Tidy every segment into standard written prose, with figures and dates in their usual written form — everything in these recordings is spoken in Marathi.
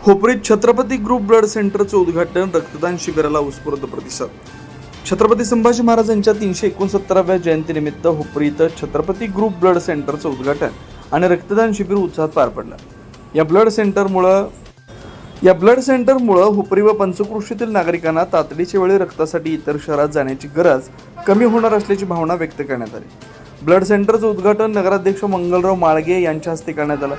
हुपरीत छत्रपती ग्रुप ब्लड सेंटरचं उद्घाटन, रक्तदान शिबिराला उत्स्फूर्त प्रतिसाद। छत्रपती संभाजी महाराजांच्या 369व्या जयंतीनिमित्त हुपरी इथं छत्रपती ग्रुप ब्लड सेंटरचं उद्घाटन आणि रक्तदान शिबिर उत्साहात पार पडलं। या ब्लड सेंटरमुळे हुपरी व पंचक्रोशीतील नागरिकांना तातडीच्या वेळी रक्तासाठी इतर शहरात जाण्याची गरज कमी होणार असल्याची भावना व्यक्त करण्यात आली। ब्लड सेंटरचं उद्घाटन नगराध्यक्ष मंगलराव माळगे यांच्या हस्ते करण्यात आलं।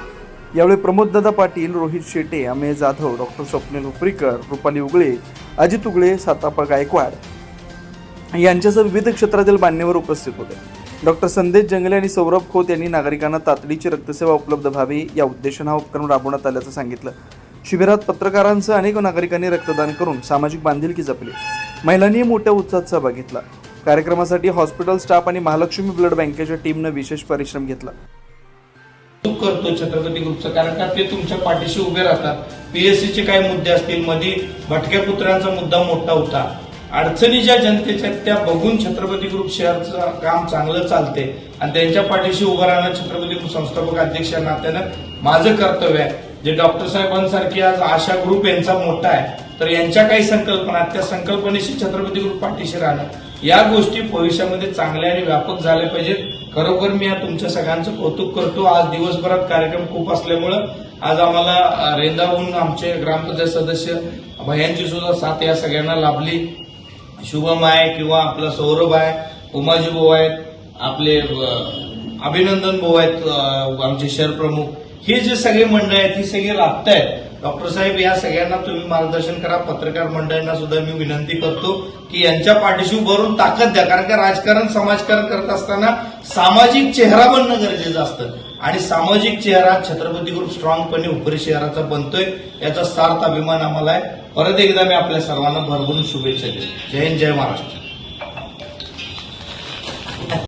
यावेळी प्रमोददादा पाटील, रोहित शेटे, अमेय जाधव, डॉक्टर स्वप्नील हुपरीकर, रुपाली उगळे, अजित उगळे, सातापा गायकवाड यांच्यासह विविध क्षेत्रातील मान्यवर उपस्थित होते। डॉक्टर संदेश जंगले आणि सौरभ खोत यांनी नागरिकांना तातडीची रक्तसेवा उपलब्ध व्हावी या उद्देशाने हा उपक्रम राबवण्यात आल्याचं सांगितलं। शिबिरात पत्रकारांसह अनेक नागरिकांनी रक्तदान करून सामाजिक बांधिलकी जपली। महिलांनी मोठ्या उत्साहात सहभाग घेतला। कार्यक्रमासाठी हॉस्पिटल स्टाफ आणि महालक्ष्मी ब्लड बँकेच्या टीमने विशेष परिश्रम घेतला। करतो छत्रपती ग्रुपचं, कारण का ते तुमच्या पाठीशी उभे राहतात। पीएससीचे काही मुद्दे असतील, मध्ये भटक्या पुत्रांचा मुद्दा मोठा होता, अडचणी ज्या जनतेच्या त्या बघून छत्रपती ग्रुप शहरचं काम चांगलं चालते आणि त्यांच्या पाठीशी उभं राहणं छत्रपती ग्रुप संस्थापक अध्यक्ष या नात्यानं माझं कर्तव्य आहे। जे डॉक्टर साहेबांसारखी आज आशा ग्रुप यांचा मोठा आहे, तर यांच्या काही संकल्पना, त्या संकल्पनेशी छत्रपती ग्रुप पाठीशी राहणं, या गोष्टी भविष्यामध्ये चांगल्या आणि व्यापक झाल्या पाहिजेत। खरोखर मी तुमच्या सगळ्यांचं कौतुक करतो। आज दिवसभरात कार्यक्रम खूप असल्यामुळं आज आम्हाला रेंदाहून आमचे ग्रामपंचायत सदस्य भयांची सुद्धा साथ या सगळ्यांना लाभली। शुभम आहे किंवा आपला सौरभ आहे, उमाजी भाऊ आहेत, आपले अभिनंदन भाऊ आहेत, आमचे शहर प्रमुख, हे जे सगळे मंडळ आहेत ही सगळे लाभतायत। डॉक्टर साहेब या सगळ्यांना तुम्ही मार्गदर्शन करा। पत्रकार मंडळांना सुद्धा मी विनंती करतो की यांच्या पाठीशी उभारून ताकद द्या, कारण का राजकारण समाजकारण करत असताना सामाजिक चेहरा बनणं गरजेचं असतं आणि सामाजिक चेहरा छत्रपती ग्रुप स्ट्रॉंगपणे हुपरी शहराचा बनतोय, याचा सार्थ अभिमान आम्हाला आहे। परत एकदा मी आपल्या सर्वांना भरभरून शुभेच्छा देतो। जय हिंद, जय महाराष्ट्र।